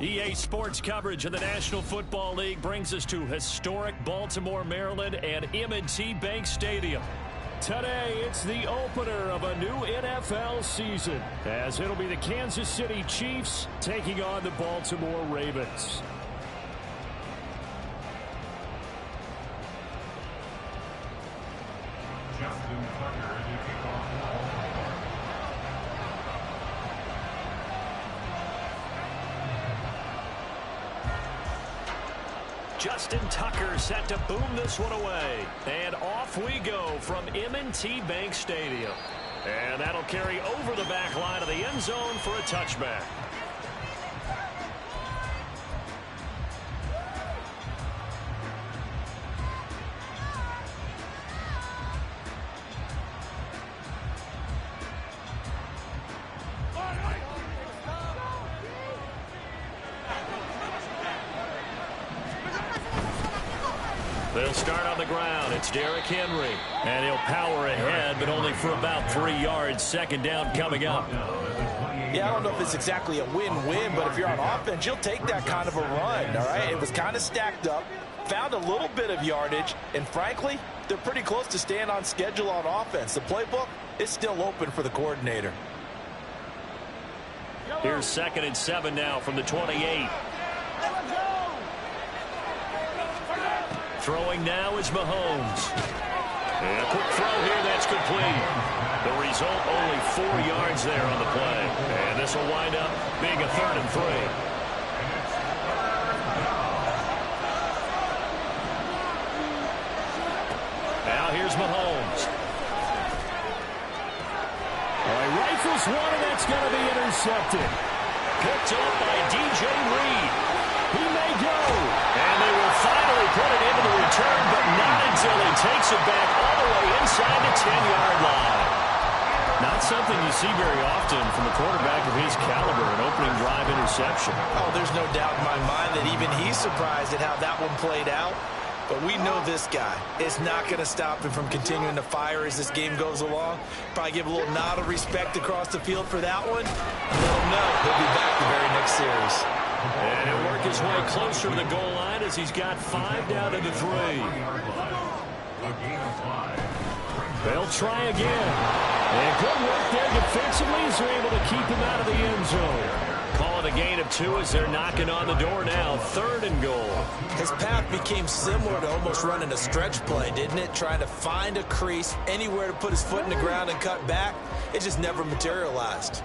EA Sports coverage of the National Football League brings us to historic Baltimore, Maryland and M&T Bank Stadium. Today, it's the opener of a new NFL season, as it'll be the Kansas City Chiefs taking on the Baltimore Ravens. Justin Tucker set to boom this one away. And off we go from M&T Bank Stadium. And that'll carry over the back line of the end zone for a touchback. They'll start on the ground. It's Derrick Henry. And he'll power ahead, but only for about 3 yards. Second down coming up. Yeah, I don't know if it's exactly a win-win, but if you're on offense, you'll take that kind of a run, all right? It was kind of stacked up, found a little bit of yardage, and frankly, they're pretty close to staying on schedule on offense. The playbook is still open for the coordinator. Here's 2nd and 7 now from the 28. Throwing now is Mahomes. And a quick throw here, that's complete. The result, only 4 yards there on the play. And this will wind up being a 3rd and 3. Now here's Mahomes. All right, rifles one, and that's going to be intercepted. Picked up by DJ Reed. He may go. And they will finally put it into the return, but not until he takes it back all the way inside the 10-yard line. Not something you see very often from a quarterback of his caliber, an opening drive interception. Oh, there's no doubt in my mind that even he's surprised at how that one played out. But we know this guy is not going to stop him from continuing to fire as this game goes along. Probably give a little nod of respect across the field for that one. Let him know he'll be back the very next series. And he'll work his way closer to the goal line as he's got 5 down to the 3. They'll try again. And good work there defensively as they're able to keep him out of the end zone. Call it a gain of 2 as they're knocking on the door now. 3rd and goal. His path became similar to almost running a stretch play, didn't it? Trying to find a crease, anywhere to put his foot in the ground and cut back. It just never materialized.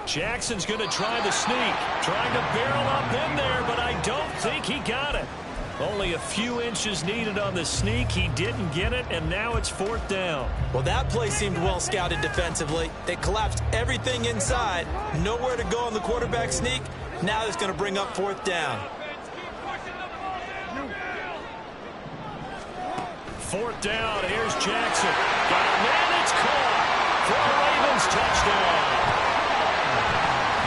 Jackson's going to try the sneak. Trying to barrel up in there, but I don't think he got it. Only a few inches needed on the sneak. He didn't get it, and now it's 4th down. Well, that play seemed well scouted defensively. They collapsed everything inside. Nowhere to go on the quarterback sneak. Now it's going to bring up 4th down. 4th down. Here's Jackson. Got a man. It's caught for a Ravens touchdown.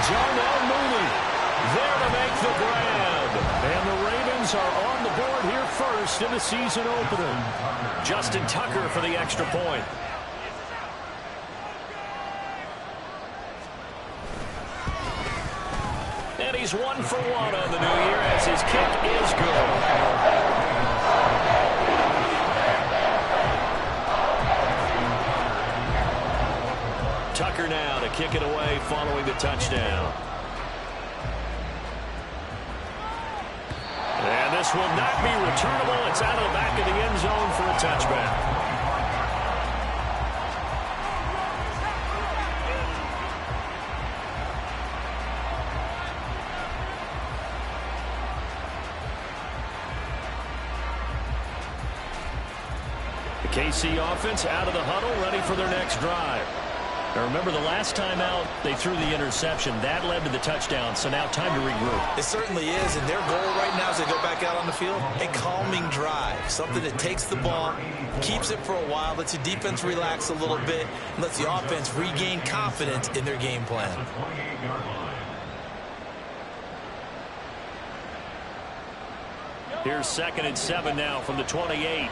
Jarnell Mooney there to make the grab. And the Ravens are on the board here first in the season opener. Justin Tucker for the extra point. And he's 1 for 1 on the new year as his kick is good. Tucker now to kick it away following the touchdown. And this will not be returnable. It's out of the back of the end zone for a touchback. The KC offense out of the huddle, ready for their next drive. Now remember, the last time out, they threw the interception. That led to the touchdown, so now time to regroup. It certainly is, and their goal right now as they go back out on the field, a calming drive, something that takes the ball, keeps it for a while, lets the defense relax a little bit, and lets the offense regain confidence in their game plan. Here's 2nd and 7 now from the 28.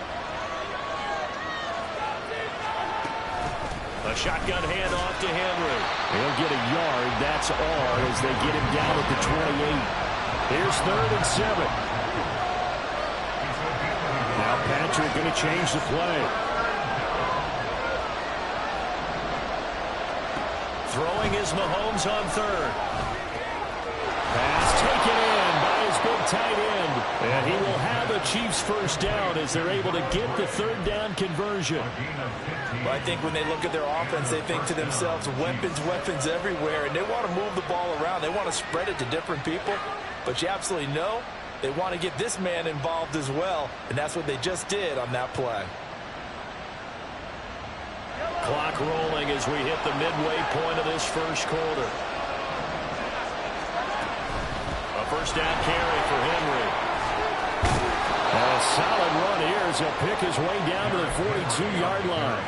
A Shotgun handoff to Henry. He'll get a yard. That's all as they get him down at the 28. Here's 3rd and 7. Now Patrick going to change the play. Throwing is Mahomes on 3rd. Pass taken in by his big tight end. And he will have a Chiefs first down as they're able to get the 3rd down conversion. Well, I think when they look at their offense, they think to themselves, weapons everywhere, and they want to move the ball around. They want to spread it to different people, but you absolutely know they want to get this man involved as well, and that's what they just did on that play. Clock rolling as we hit the midway point of this first quarter. A first down carry for Henry. A solid run here as he'll pick his way down to the 42-yard line.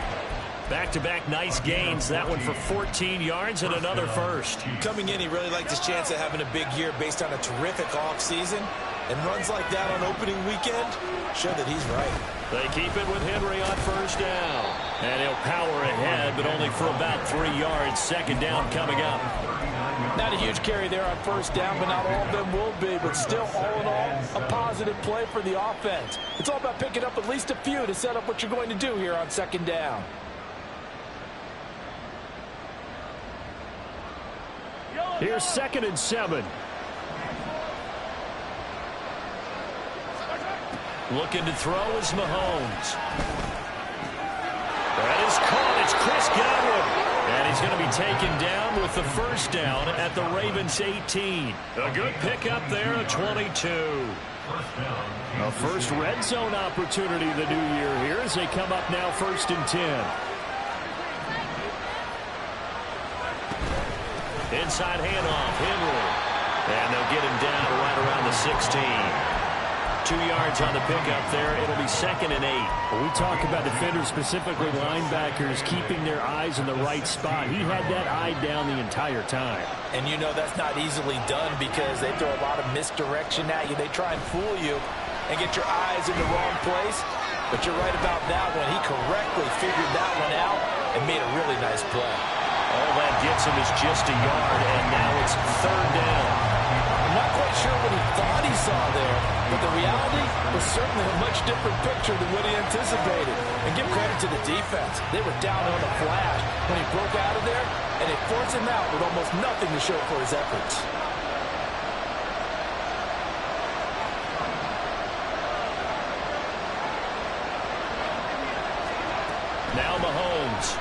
Back-to-back nice gains. That one for 14 yards and another first. Coming in, he really liked his chance of having a big year based on a terrific offseason. And runs like that on opening weekend show that he's right. They keep it with Henry on first down. And he'll power ahead, but only for about 3 yards. Second down coming up. Not a huge carry there on first down, but not all of them will be. But still, all in all, a positive play for the offense. It's all about picking up at least a few to set up what you're going to do here on second down. Here's 2nd and 7. Looking to throw is Mahomes. That is caught. It's Chris Godwin. And he's going to be taken down with the first down at the Ravens 18. A good pickup there at 22. A first red zone opportunity the new year here as they come up now 1st and 10. Inside handoff, Henry. And they'll get him down right around the 16. 2 yards on the pickup there. It'll be 2nd and 8. When we talk about defenders, specifically linebackers, keeping their eyes in the right spot. He had that eye down the entire time. And you know that's not easily done because they throw a lot of misdirection at you. They try and fool you and get your eyes in the wrong place. But you're right about that one. He correctly figured that one out and made a really nice play. All that gets him is just a yard, and now it's 3rd down. I'm not quite sure what he thought he saw there, but the reality was certainly a much different picture than what he anticipated. And give credit to the defense. They were down on the flash when he broke out of there, and they forced him out with almost nothing to show for his efforts. Now Mahomes.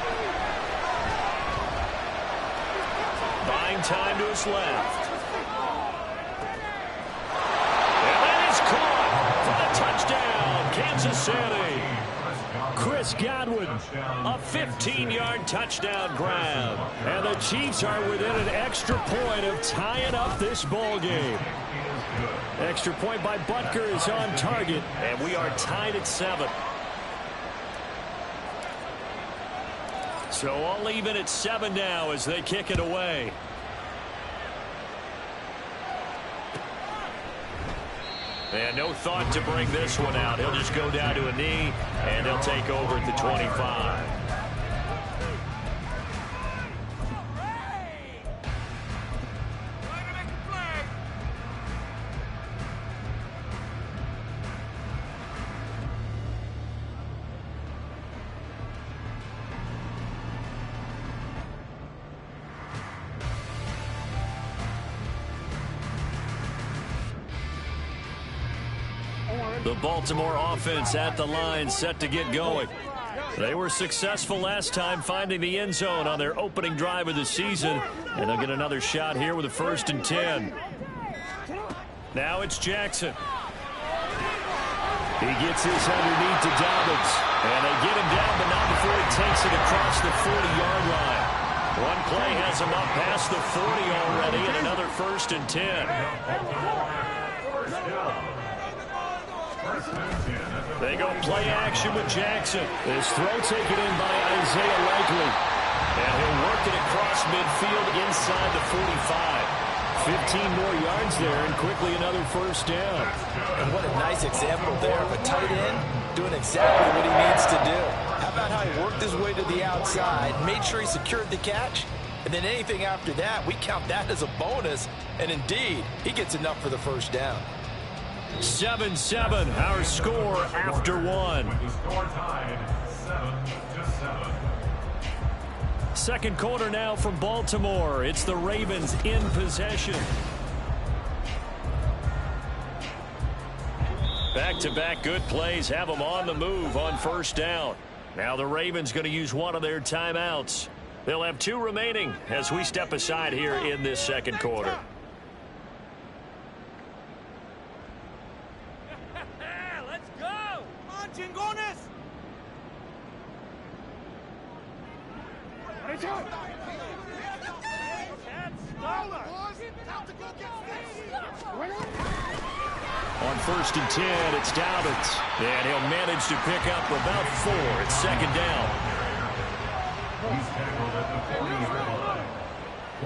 Buying time to his left. And that is caught for the touchdown, Kansas City. Chris Godwin, a 15-yard touchdown grab. And the Chiefs are within an extra point of tying up this ball game. Extra point by Butker is on target, and we are tied at 7. So all even at 7 now as they kick it away. And no thought to bring this one out. He'll just go down to a knee, and he'll take over at the 25. The Baltimore offense at the line, set to get going. They were successful last time finding the end zone on their opening drive of the season, and they'll get another shot here with a 1st and 10. Now it's Jackson. He gets this underneath to Dobbins, and they get him down, but not before he takes it across the 40-yard line. One play has him up past the 40 already, and another 1st and 10. They go play action with Jackson. This throw taken in by Isaiah Likely. And he'll work it across midfield inside the 45. 15 more yards there and quickly another 1st down. And what a nice example there of a tight end doing exactly what he needs to do. Have about how he worked his way to the outside, made sure he secured the catch, and then anything after that, we count that as a bonus. And indeed, he gets enough for the first down. 7-7, our score after one. The score tied 7-7. Second quarter now from Baltimore. It's the Ravens in possession. Back-to-back good plays have them on the move on first down. Now the Ravens going to use one of their timeouts. They'll have 2 remaining as we step aside here in this second quarter. Let's go! Come on, chingones! On first and 10, it's Dobbins. And he'll manage to pick up about 4. It's second down. He's tackled at the 40-yard line.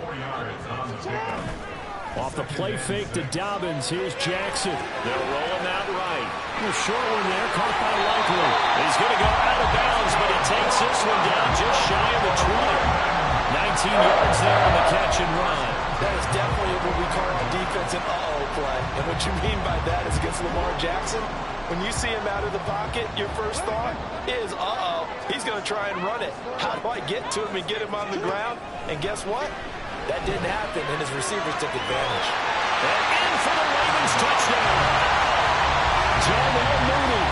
4 yards on the pickup. Off the play fake to Dobbins. Here's Jackson. They'll roll him out right. A short one there, caught by Likely. He's going to go out of bounds, but he takes this one down just shy of the 20. 19 yards there on the catch and run. That is definitely what we call on defense an uh-oh play. And what you mean by that is against Lamar Jackson, when you see him out of the pocket, your first thought is, uh-oh, he's going to try and run it. How do I get to him and get him on the ground? And guess what? That didn't happen, and his receivers took advantage. And in for the Ravens touchdown. Darnell Mooney,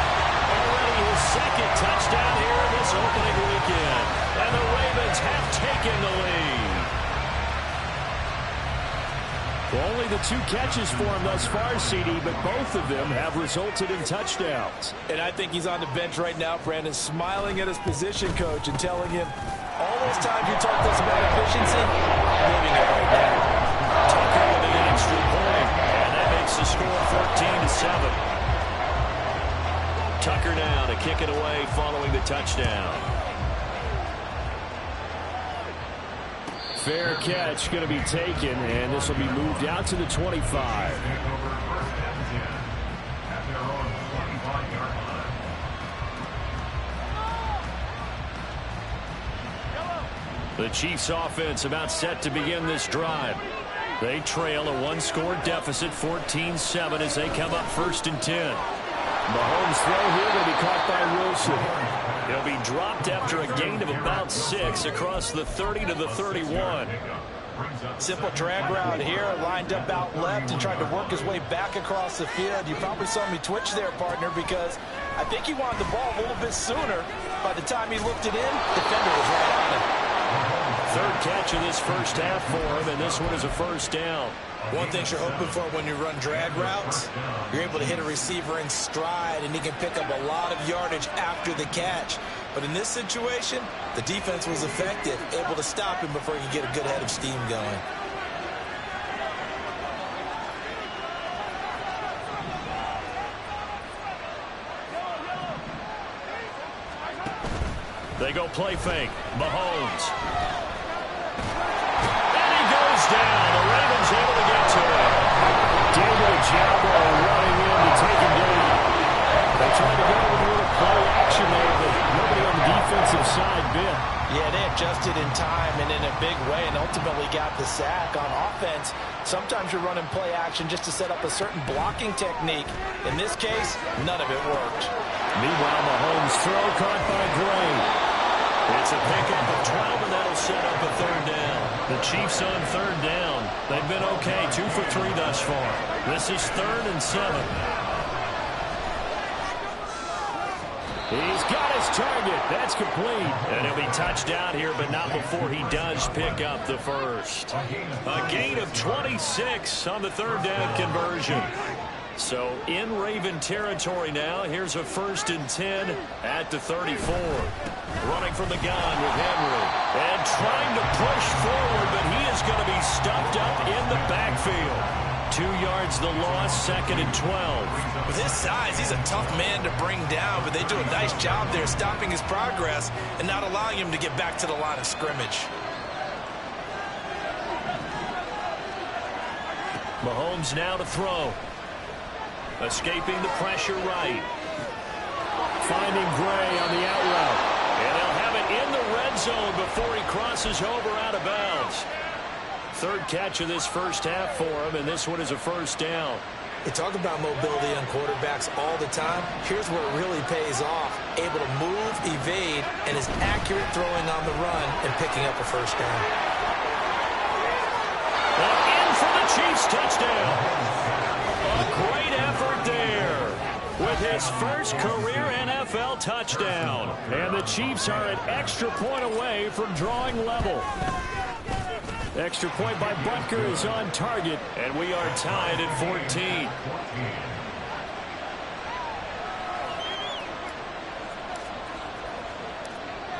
already his second touchdown here in this opening weekend. And the Ravens have taken the lead. Well, only the 2 catches for him thus far, CD, but both of them have resulted in touchdowns. And I think he's on the bench right now, Brandon, smiling at his position coach and telling him, all those times you talked to us about efficiency, I'm living it right now. Tucker with an extra point, and that makes the score 14-7. Tucker now to kick it away following the touchdown. Fair catch going to be taken, and this will be moved out to the 25. The Chiefs offense about set to begin this drive. They trail a 1-score deficit, 14-7, as they come up first and 10. Mahomes' throw here going to be caught by Wilson. He'll be dropped after a gain of about 6 across the 30 to the 31. Simple drag route here, lined up out left and tried to work his way back across the field. You probably saw me twitch there, partner, because I think he wanted the ball a little bit sooner. By the time he looked it in, the defender was right on him. Third catch of this first half for him, and this one is a first down. One thing you're hoping for when you run drag routes, you're able to hit a receiver in stride, and he can pick up a lot of yardage after the catch. But in this situation, the defense was effective, able to stop him before he could get a good head of steam going. They go play fake. Mahomes. And he goes down. The Ravens able to get to him. David Ojabo running in to take him down. They tried to go with a little play action there, but nobody on the defensive side bit. Yeah, they adjusted in time and in a big way and ultimately got the sack. On offense, sometimes you're running play action just to set up a certain blocking technique. In this case, none of it worked. Meanwhile, Mahomes' throw caught by Gray. It's a pickup of 12, and that'll set up a third down. The Chiefs on third down. They've been okay, 2 for 3 thus far. This is 3rd and 7. He's got his target. That's complete. And he'll be touched out here, but not before he does pick up the first. A gain of 26 on the third down conversion. So in Raven territory now. Here's a 1st and 10 at the 34. Running from the gun with Henry. And trying to push forward, but he is going to be stuffed up in the backfield. 2 yards the loss, 2nd and 12. With his size, he's a tough man to bring down, but they do a nice job there stopping his progress and not allowing him to get back to the line of scrimmage. Mahomes now to throw. Escaping the pressure right. Finding Gray on the out route. And zone before he crosses over out of bounds. Third catch of this first half for him, and this one is a first down. You talk about mobility on quarterbacks all the time. Here's where it really pays off. Able to move, evade, and is accurate throwing on the run and picking up a first down. And in for the Chiefs touchdown. A great effort there with his first career NFL touchdown. And the Chiefs are an extra point away from drawing level. Extra point by Butker is on target, and we are tied at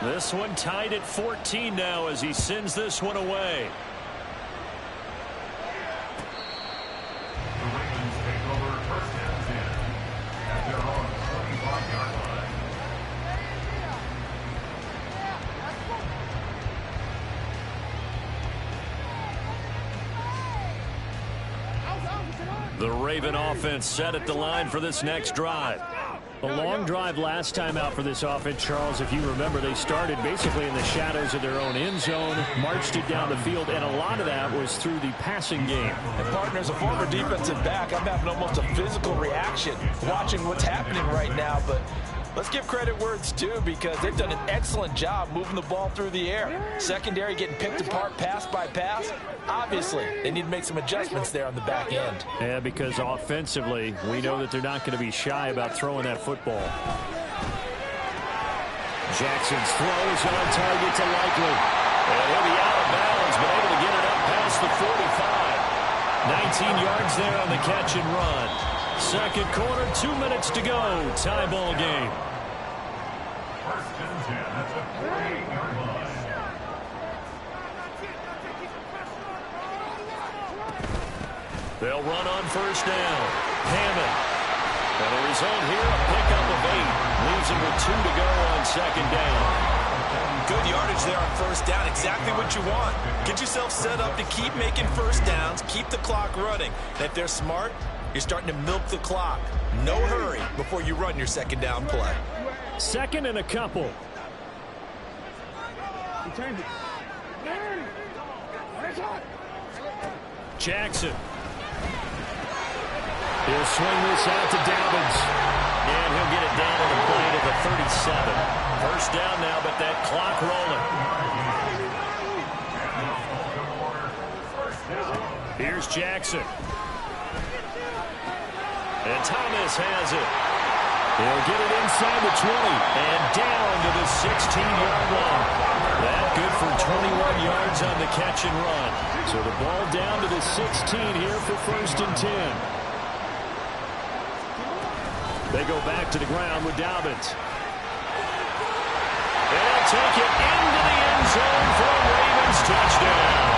14. This one tied at 14 now as he sends this one away. The Ravens take over first and 10 at their own 25-yard line. The Raven offense set at the line for this next drive. A long drive last time out for this offense, Charles. If you remember, they started basically in the shadows of their own end zone, marched it down the field, and a lot of that was through the passing game. And partner, as a former defensive back, I'm having almost a physical reaction watching what's happening right now, but let's give credit where it's due because they've done an excellent job moving the ball through the air. Secondary getting picked apart pass by pass. Obviously, they need to make some adjustments there on the back end. Yeah, because offensively, we know that they're not going to be shy about throwing that football. Jackson's throw is on target to Likely. And he'll be out of bounds, but able to get it up past the 45. 19 yards there on the catch and run. Second quarter, 2 minutes to go. Tie ball game. First and 10 at the 48-yard line. They'll run on first down. Hammond. And the result here, a pickup of 8. Leaves him with 2 to go on second down. Good yardage there on first down. Exactly what you want. Get yourself set up to keep making first downs. Keep the clock running. And if they're smart, you're starting to milk the clock. No hurry before you run your second down play. Second and a couple. Jackson. He'll swing this out to Dobbins. And he'll get it down to the play to the 37. First down now, but that clock rolling. Here's Jackson. And Thomas has it. He'll get it inside the 20 and down to the 16-yard line. That good for 21 yards on the catch and run. So the ball down to the 16 here for first and 10. They go back to the ground with Dobbins. And they'll take it into the end zone for a Ravens touchdown.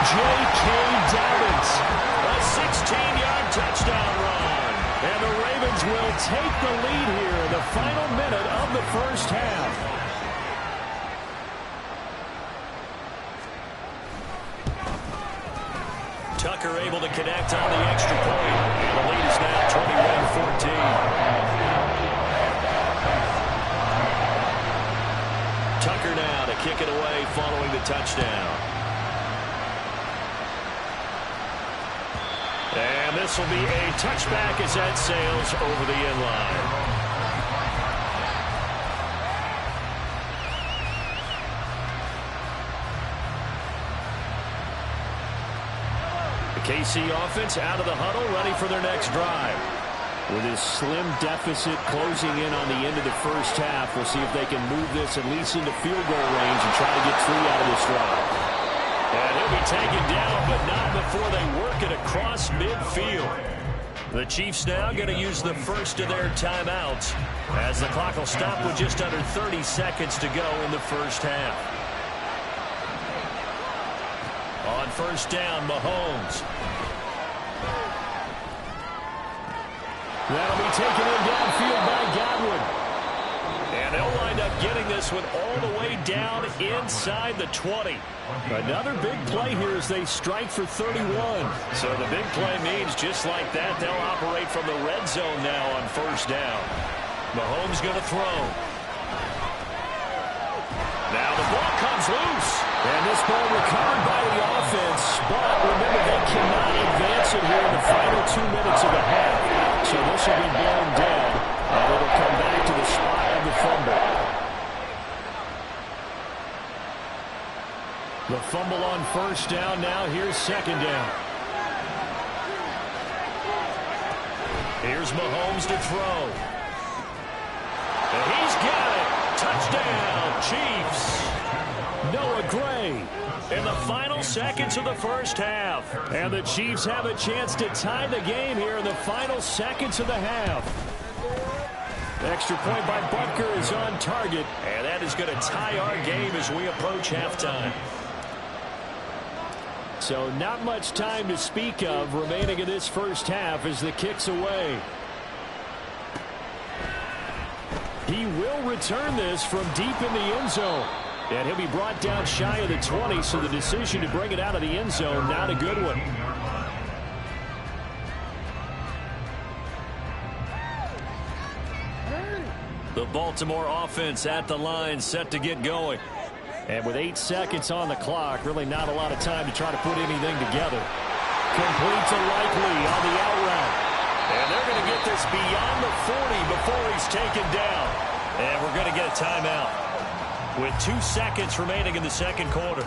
J.K. Dobbins, a 16-yard touchdown run. And the Ravens will take the lead here in the final minute of the first half. Tucker able to connect on the extra point. The lead is now 21-14. Tucker now to kick it away following the touchdown. And this will be a touchback as that sails over the end line. The KC offense out of the huddle, ready for their next drive. With his slim deficit closing in on the end of the first half, we'll see if they can move this at least into field goal range and try to get 3 out of this drive. And he'll be taken down, but not before they work it across midfield. The Chiefs now going to use the first of their timeouts as the clock will stop with just under 30 seconds to go in the first half. On first down, Mahomes. That'll be taken in downfield by Godwin. And they'll wind up getting this one all the way down inside the 20. Another big play here as they strike for 31. So the big play means just like that, they'll operate from the red zone now on first down. Mahomes going to throw. Now the ball comes loose. And this ball recovered by the offense, but remember, they cannot advance it here in the final 2 minutes of the half. So this will be blown dead, and it'll come back to the spot of the fumble. The fumble on first down. Now here's second down. Here's Mahomes to throw. And he's got it. Touchdown, Chiefs. Noah Gray in the final seconds of the first half. And the Chiefs have a chance to tie the game here in the final seconds of the half. Extra point by Butker is on target. And that is going to tie our game as we approach halftime. So not much time to speak of remaining in this first half as the kick's away. He will return this from deep in the end zone. And he'll be brought down shy of the 20, so the decision to bring it out of the end zone, not a good one. The Baltimore offense at the line, set to get going. And with 8 seconds on the clock, really not a lot of time to try to put anything together. Complete to Likely on the out route. And they're going to get this beyond the 40 before he's taken down. And we're going to get a timeout with 2 seconds remaining in the second quarter.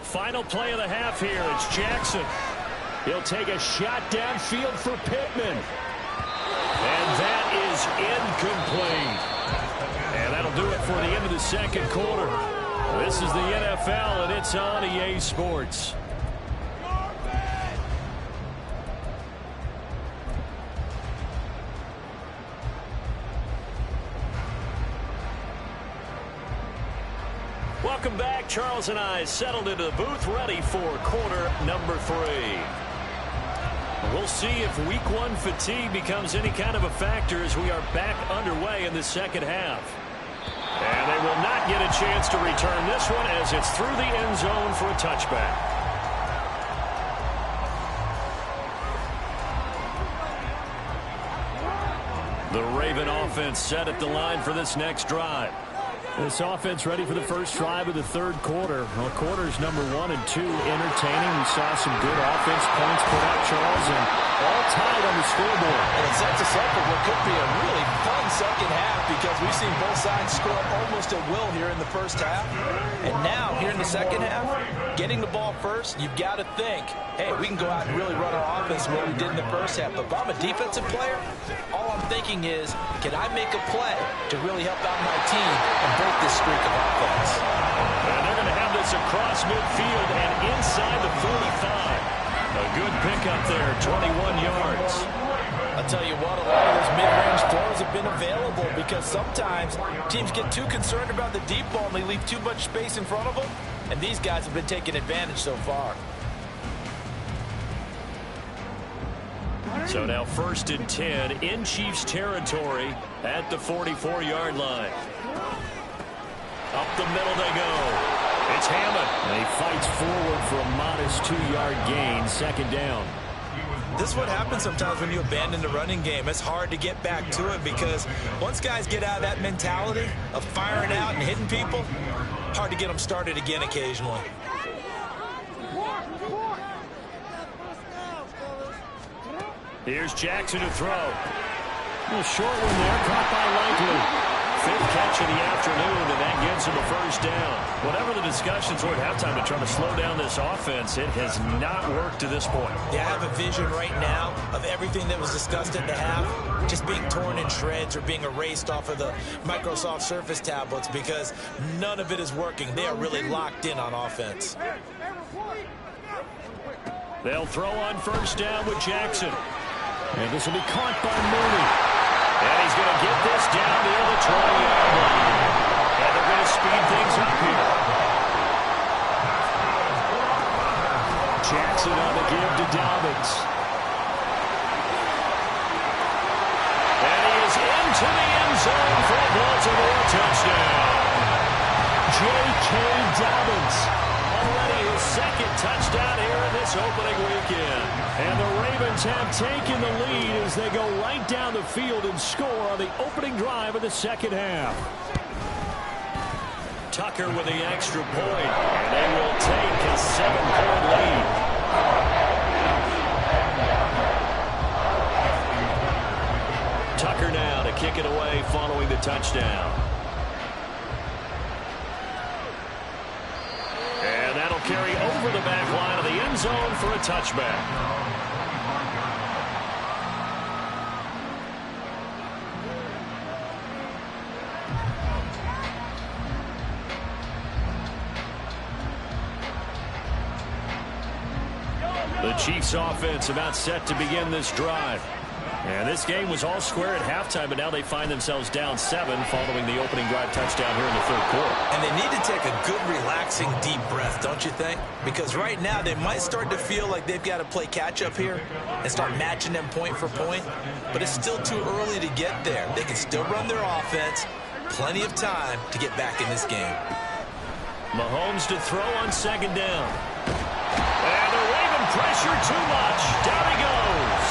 Final play of the half here. It's Jackson. He'll take a shot downfield for Pittman. And that is incomplete. And that'll do it for the end of the second quarter. This is the NFL, and it's on EA Sports. Welcome back. Charles and I settled into the booth, ready for quarter number 3. We'll see if week 1 fatigue becomes any kind of a factor as we are back underway in the second half. And they will not get a chance to return this one as it's through the end zone for a touchback. The Raven offense set at the line for this next drive. This offense ready for the first drive of the third quarter. Well, quarters number 1 and 2 entertaining. We saw some good offense points put up, Charles, and all tied on the scoreboard. And it sets us up for what could be a really fun second half because we've seen both sides score almost at will here in the first half. And now, here in the second half, getting the ball first, you've got to think, hey, we can go out and really run our offense the way we did in the first half. But if I'm a defensive player, all I'm thinking is, can I make a play to really help out my team and break this streak of offense? And they're going to have this across midfield and inside the 45. A good pickup there, 21 yards. I'll tell you what, a lot of those mid-range throws have been available because sometimes teams get too concerned about the deep ball and they leave too much space in front of them. And these guys have been taking advantage so far. So now 1st and 10 in Chiefs territory at the 44-yard line. Up the middle they go. It's Hammond. And he fights forward for a modest 2-yard gain, 2nd down. This is what happens sometimes when you abandon the running game. It's hard to get back to it because once guys get out of that mentality of firing out and hitting people, hard to get them started again occasionally. Here's Jackson to throw. A short one there, caught by Likely. 5th catch of the afternoon, and that gives him a first down. Whatever the discussions were at halftime to try to slow down this offense, it has not worked to this point. Yeah, I have a vision right now of everything that was discussed at the half just being torn in shreds or being erased off of the Microsoft Surface tablets because none of it is working. They are really locked in on offense. They'll throw on first down with Jackson. And this will be caught by Mooney. And he's going to get this down near the 20-yard line. And they're going to speed things up here. Jackson on the give to Dobbins. And he is into the end zone for a Baltimore touchdown. J.K. Dobbins touchdown here in this opening weekend. And the Ravens have taken the lead as they go right down the field and score on the opening drive of the second half. Tucker with the extra point, and they will take a 7-point lead. Tucker now to kick it away following the touchdown. And that'll carry over the back line of the end zone for a touchback. The Chiefs offense about set to begin this drive. And this game was all square at halftime, but now they find themselves down 7 following the opening drive touchdown here in the third quarter. And they need to take a good, relaxing, deep breath, don't you think? Because right now they might start to feel like they've got to play catch-up here and start matching them point for point. But it's still too early to get there. They can still run their offense. Plenty of time to get back in this game. Mahomes to throw on second down. And the Raven pressure too much. Down he goes.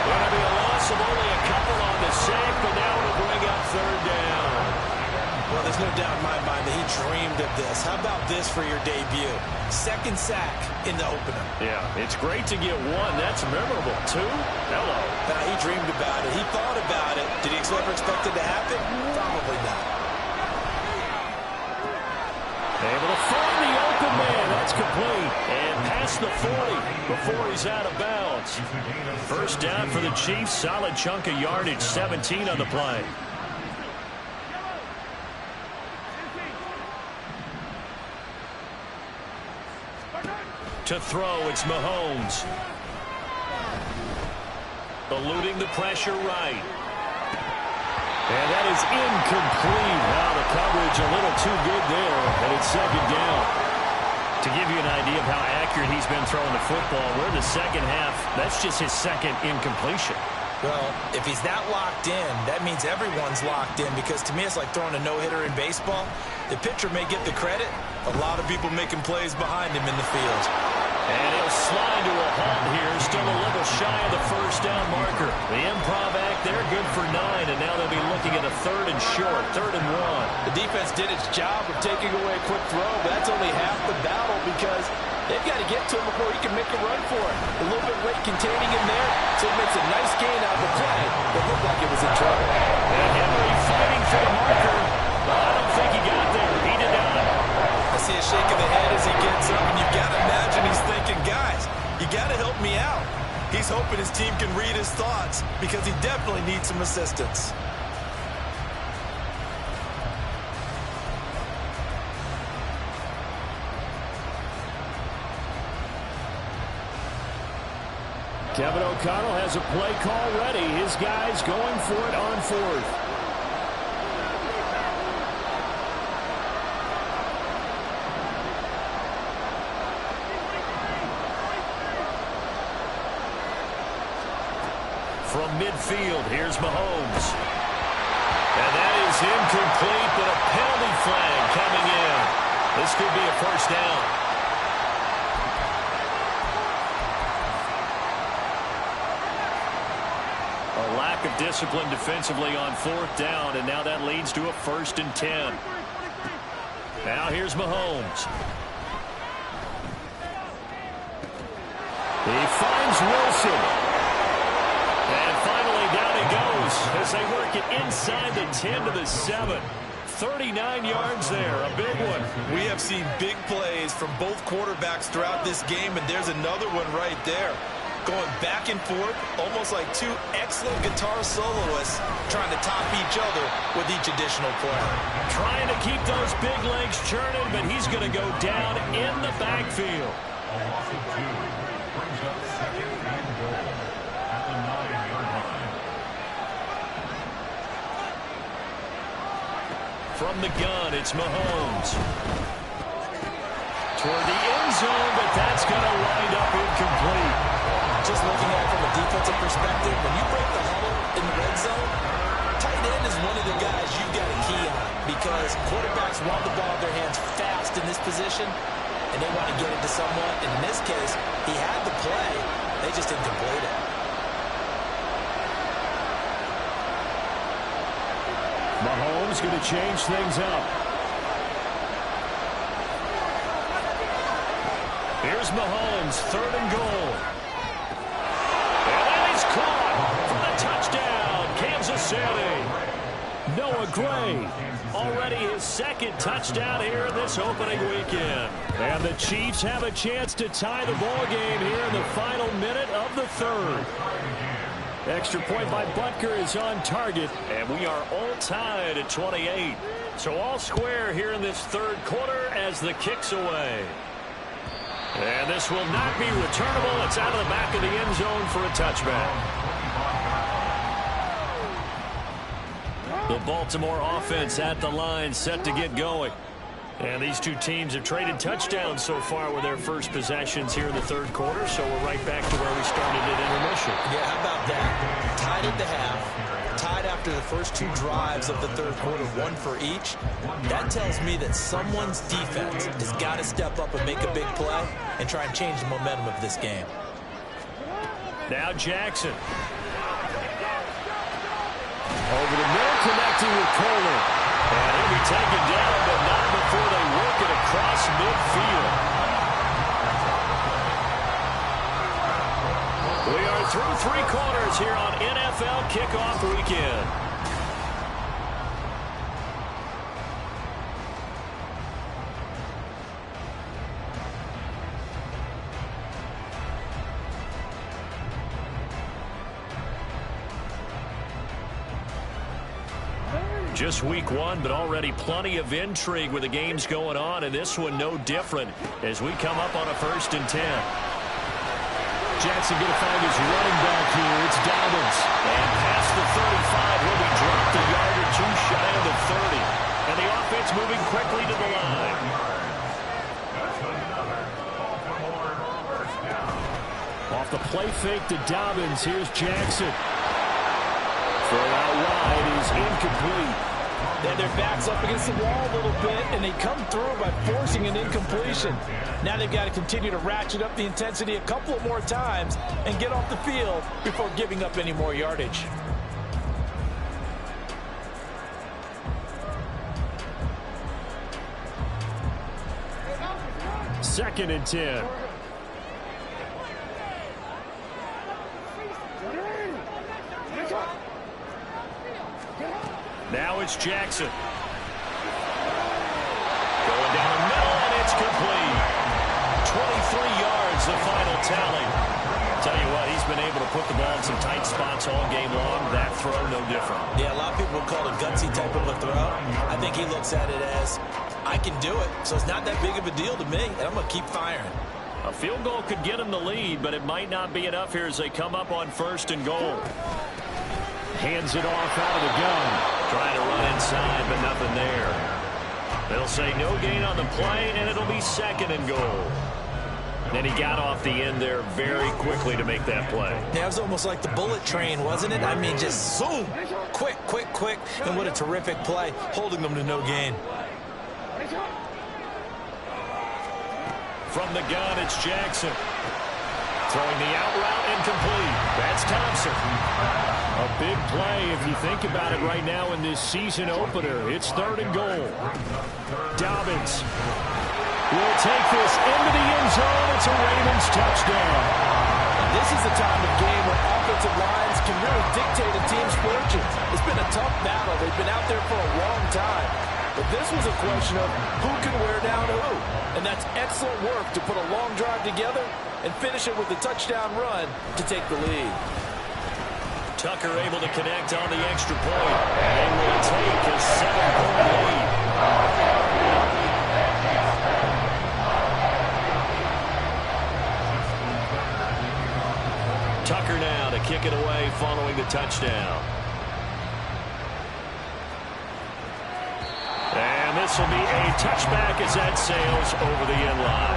Going to be a loss of only a couple on the sack, but now it'll bring up third down. Well, there's no doubt in my mind that he dreamed of this. How about this for your debut? Second sack in the opener. Yeah, it's great to get 1. That's memorable. 2? Hello. He dreamed about it. He thought about it. Did he ever expect it to happen? Probably not. Able to find the open man. That's complete. And past the 40 before he's out of bounds. First down for the Chiefs. Solid chunk of yardage. 17 on the play. To throw, it's Mahomes. Eluding the pressure right. And that is incomplete. Now the coverage a little too good there, and it's second down. To give you an idea of how accurate he's been throwing the football, we're in the second half. That's just his second incompletion. Well, if he's that locked in, that means everyone's locked in, because to me it's like throwing a no-hitter in baseball. The pitcher may get the credit. A lot of people making plays behind him in the field. And he'll slide to a halt here. Still a little shy of the first down marker. The improv act there, good for 9, and now they'll be looking at a 3rd and short, 3rd and 1. The defense did its job of taking away a quick throw, but that's only half the battle, because they've got to get to him before he can make a run for it. A little bit late containing him there, so it makes a nice gain out of the play, but looked like it was in trouble. And Henry fighting for the marker. I don't think he got there. He did not. I see a shake of the head as he gets up, and you've got to imagine he's thinking, guys, you got to help me out. He's hoping his team can read his thoughts, because he definitely needs some assistance. Kevin O'Connell has a play call ready. His guys going for it on 4th. From midfield, here's Mahomes. And that is incomplete, but a penalty flag coming in. This could be a first down. A lack of discipline defensively on 4th down, and now that leads to a 1st and 10. Now here's Mahomes. He finds Wilson. And finally, down he goes as they work it inside the 10 to the 7. 39 yards there, a big one. We have seen big plays from both quarterbacks throughout this game, and there's another one right there. Going back and forth, almost like 2 excellent guitar soloists trying to top each other with each additional play. Trying to keep those big legs churning, but he's going to go down in the backfield. From the gun, it's Mahomes. Toward the end zone, but that's going to wind up incomplete. Just looking at it from a defensive perspective, when you break the huddle in the red zone, tight end is one of the guys you've got to key on, because quarterbacks want the ball in their hands fast in this position. and they want to get it to someone. And in this case, he had the play. They just didn't complete it. Mahomes going to change things up. Here's Mahomes, 3rd and goal. And then he's caught for the touchdown, Kansas City. Noah Gray, already his 2nd touchdown here in this opening weekend. And the Chiefs have a chance to tie the ball game here in the final minute of the 3rd. Extra point by Butker is on target, and we are all tied at 28. So all square here in this 3rd quarter as the kick's away. And this will not be returnable. It's out of the back of the end zone for a touchback. The Baltimore offense at the line, set to get going. And these two teams have traded touchdowns so far with their first possessions here in the 3rd quarter, so we're right back to where we started at intermission. Yeah, how about that? Tied at the half, tied after the first 2 drives of the 3rd quarter, 1 for each. That tells me that someone's defense has got to step up and make a big play and try and change the momentum of this game. Now Jackson. Over the middle, connecting with Kohler. And he'll be taken down, but not before they work it across midfield. We are through 3 quarters here on NFL Kickoff Weekend. Just week 1, but already plenty of intrigue with the games going on, and this one no different as we come up on a 1st and 10. Jackson going to find his running back here. It's Dobbins. And past the 35, he'll be dropped a yard or 2 shy of the 30. And the offense moving quickly to the line. Off the play fake to Dobbins, here's Jackson. Throw out wide is incomplete. And their back's up against the wall a little bit, and they come through by forcing an incompletion. Now they've got to continue to ratchet up the intensity a couple of more times and get off the field before giving up any more yardage. Second and 10. Now it's Jackson. Going down the middle, and it's complete. 23 yards, the final tally. Tell you what, he's been able to put the ball in some tight spots all game long. That throw, no different. Yeah, a lot of people would call it a gutsy type of a throw. I think he looks at it as, I can do it, so it's not that big of a deal to me, and I'm going to keep firing. A field goal could get him the lead, but it might not be enough here as they come up on 1st and goal. Hands it off out of the gun. Trying to run inside, but nothing there. They'll say no gain on the play, and it'll be 2nd and goal. Then he got off the end there very quickly to make that play. Yeah, it was almost like the bullet train, wasn't it? I mean, just zoom. Quick, quick, quick. And what a terrific play, holding them to no gain. From the gun, it's Jackson. Throwing the out route incomplete. That's Thompson. A big play if you think about it right now in this season opener. It's 3rd and goal. Dobbins will take this into the end zone. It's a Ravens touchdown. And this is the time of game where offensive lines can really dictate a team's fortunes. It's been a tough battle. They've been out there for a long time. But this was a question of who can wear down who. And that's excellent work to put a long drive together and finish it with a touchdown run to take the lead. Tucker able to connect on the extra point. And will take a 7-point lead. Tucker now to kick it away following the touchdown. And this will be a touchback as that sails over the end line.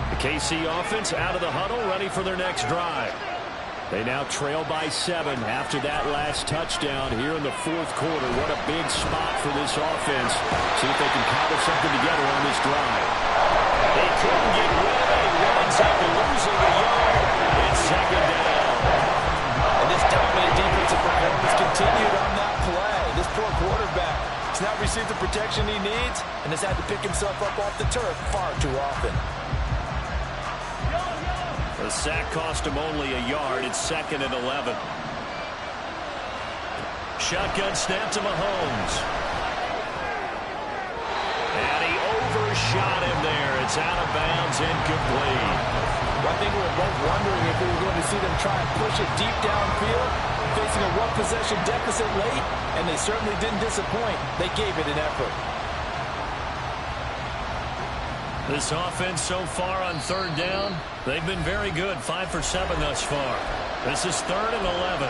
The KC offense out of the huddle, ready for their next drive. They now trail by 7 after that last touchdown here in the fourth quarter. What a big spot for this offense. See if they can cobble something together on this drive. They couldn't get rid of it. He winds up losing a yard. It's second down. And this dominant defensive performance continued on that play. This poor quarterback has not received the protection he needs and has had to pick himself up off the turf far too often. The sack cost him only a yard. It's 2nd and 11. Shotgun snap to Mahomes. And he overshot him there. It's out of bounds, incomplete. I think we were both wondering if we were going to see them try and push it deep downfield, facing a one-possession deficit late, and they certainly didn't disappoint. They gave it an effort. This offense so far on 3rd down, they've been very good. 5 for 7 thus far. This is 3rd and 11.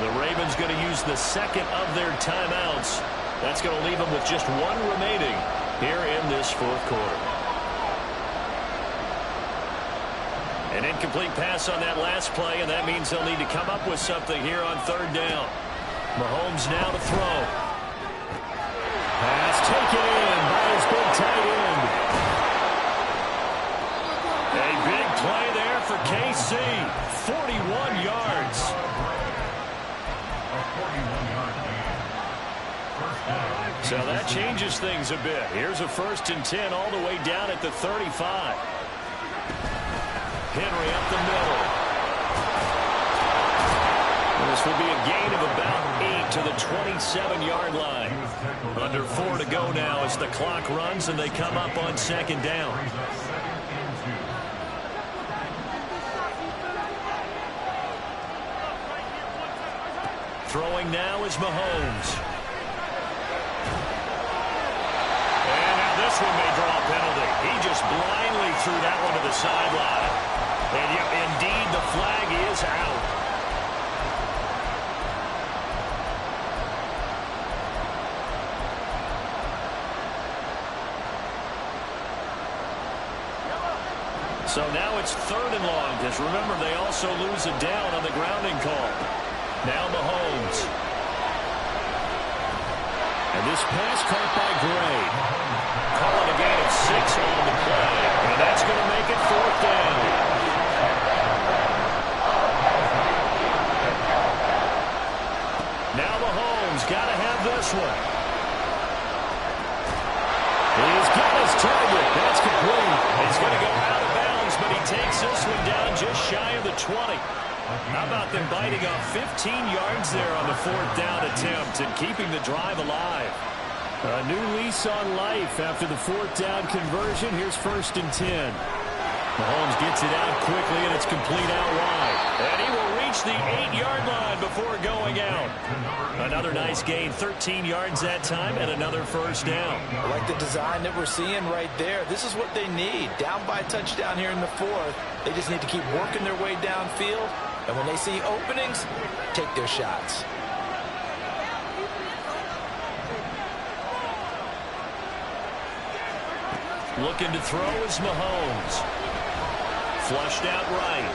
The Ravens going to use the 2nd of their timeouts. That's going to leave them with just 1 remaining here in this fourth quarter. An incomplete pass on that last play, and that means they'll need to come up with something here on 3rd down. Mahomes now to throw. Pass taken in by his big tight end. A big play there for KC. 41 yards. So that changes things a bit. Here's a 1st and 10 all the way down at the 35. Henry up the middle. This will be a gain of about 8 to the 27-yard line. Under 4 to go now as the clock runs and they come up on 2nd down. Throwing now is Mahomes. And now this one may draw a penalty. He just blindly threw that one to the sideline. And indeed, the flag is out. So now it's 3rd and long, because remember, they also lose a down on the grounding call. Now Mahomes. And this pass caught by Gray. Calling a gain of 6 on the play. And that's going to make it 4th down. Now Mahomes got to have this one. He's got his target. That's complete. He's going to go out of bounds, but he takes this one down just shy of the 20. How about them biting off 15 yards there on the 4th down attempt and keeping the drive alive? A new lease on life after the 4th down conversion. Here's 1st and 10. Mahomes gets it out quickly, and it's complete out wide. And he will reach the 8-yard line before going out. Another nice gain, 13 yards that time, and another 1st down. I like the design that we're seeing right there. This is what they need. Down by a touchdown here in the 4th. They just need to keep working their way downfield. And when they see openings, take their shots. Looking to throw is Mahomes. Flushed out right.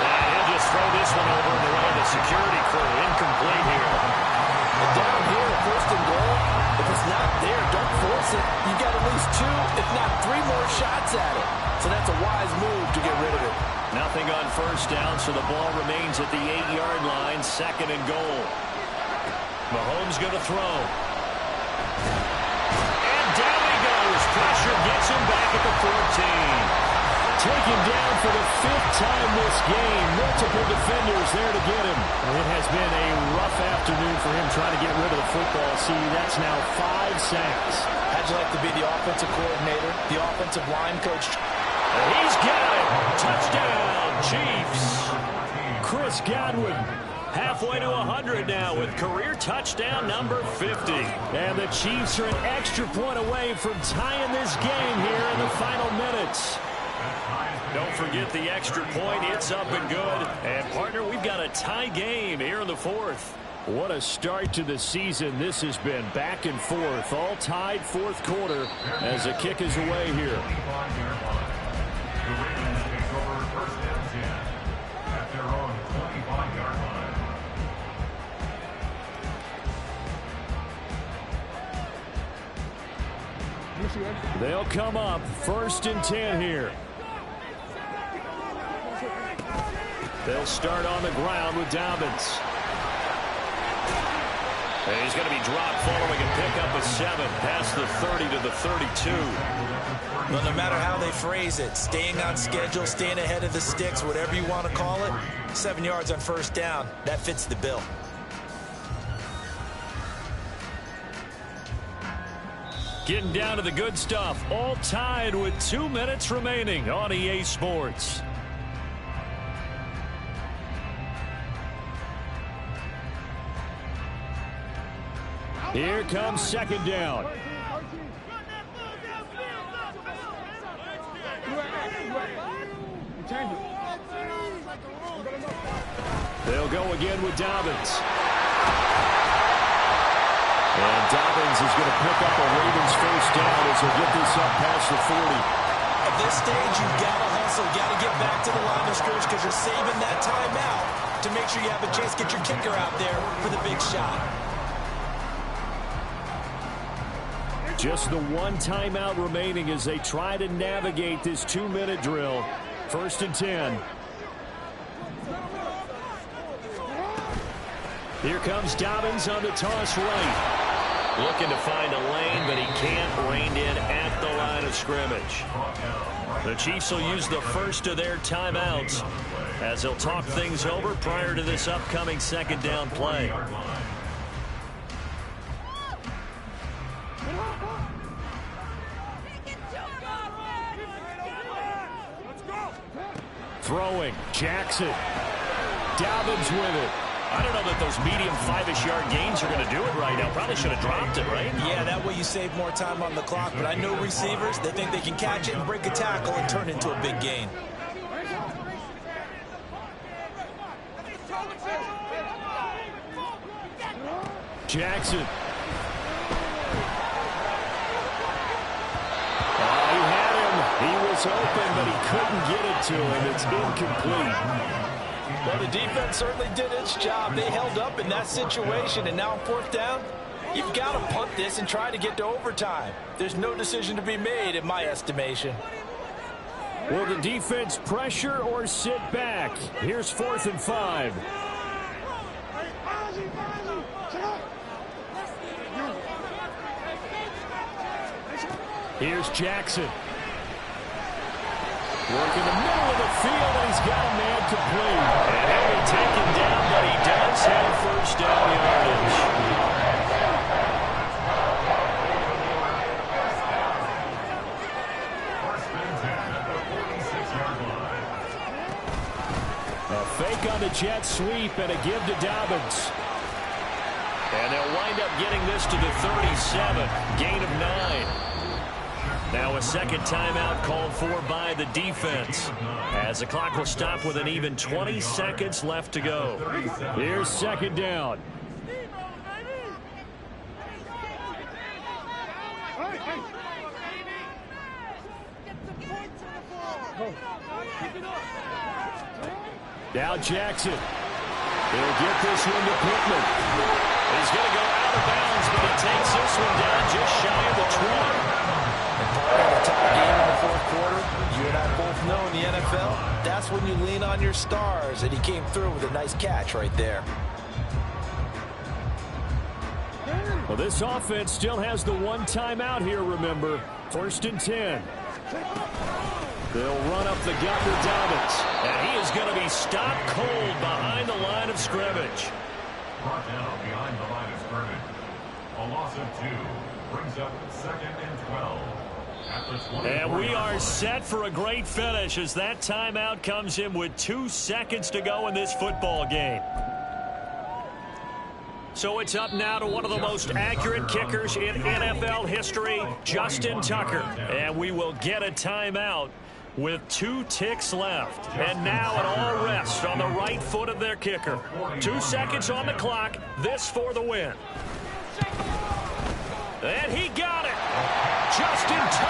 And he'll just throw this one over and around the security crew. Incomplete here. And down here, 1st and goal, if it's not there, don't force it. You've got at least 2, if not 3 more shots at it. So that's a wise move to get rid of it. Nothing on 1st down, so the ball remains at the 8-yard line, 2nd and goal. Mahomes going to throw. And down he goes. Pressure gets him back at the 14. Taken down for the 5th time this game. Multiple defenders there to get him. It has been a rough afternoon for him trying to get rid of the football. See, that's now 5 sacks. How'd you like to be the offensive coordinator, the offensive line coach? He's got it. Touchdown, Chiefs. Chris Godwin halfway to 100 now with career touchdown number 50. And the Chiefs are an extra point away from tying this game here in the final minutes. Don't forget the extra point. It's up and good. And, partner, we've got a tie game here in the 4th. What a start to the season this has been. Back and forth, all tied 4th quarter as the kick is away here. They'll come up 1st and 10 here. They'll start on the ground with Dobbins. And he's going to be dropped following a pickup of 7 past the 30 to the 32. Well, no matter how they phrase it, staying on schedule, staying ahead of the sticks, whatever you want to call it, 7 yards on 1st down, that fits the bill. Getting down to the good stuff, all tied with 2 minutes remaining on EA Sports. Here comes 2nd down. They'll go again with Dobbins. And Dobbins is going to pick up a Ravens 1st down as he'll get this up past the 40. At this stage, you've got to hustle, got to get back to the line of scrimmage because you're saving that timeout to make sure you have a chance to get your kicker out there for the big shot. Just the 1 timeout remaining as they try to navigate this 2-minute drill. 1st and 10. Here comes Dobbins on the toss right. Looking to find a lane, but he can't. Reined in at the line of scrimmage. The Chiefs will use the first of their timeouts as they'll talk things over prior to this upcoming 2nd down play. Throwing, Jackson. Dobbins with it. I don't know that those medium 5-ish yard gains are going to do it right now. Probably should have dropped it, right? Yeah, that way you save more time on the clock. But I know receivers, they think they can catch it and break a tackle and turn it into a big gain. Jackson. Oh, he had him. He was open, but he couldn't get it to him. It's incomplete. Well, the defense certainly did its job. They held up in that situation, and now on 4th down, you've got to punt this and try to get to overtime. There's no decision to be made, in my estimation. Will the defense pressure or sit back? Here's 4th and 5. Here's Jackson. Working the middle of the field, and he's got a man complete. And he'll be taken down, but he does have 1st down yardage. A fake on the jet sweep and a give to Dobbins. And they'll wind up getting this to the 37. Gain of 9. Now a 2nd timeout called for by the defense as the clock will stop with an even 20 seconds left to go. Here's 2nd down. Now Jackson. He'll get this one to Pittman. He's going to go out of bounds, but he takes this one down just shy of the 20. The top game in the 4th quarter, you and I both know in the NFL, that's when you lean on your stars, and he came through with a nice catch right there. Well, this offense still has the 1 timeout here, remember. 1st and 10. They'll run up the gut with Dobbins, and he is going to be stopped cold behind the line of scrimmage. Brought down behind the line of scrimmage. A loss of 2 brings up 2nd and 12. And we are set for a great finish as that timeout comes in with 2 seconds to go in this football game. So it's up now to one of the most accurate kickers in NFL history, Justin Tucker. And we will get a timeout with 2 ticks left. And now it all rests on the right foot of their kicker. 2 seconds on the clock. This for the win. And he got it. Justin Tucker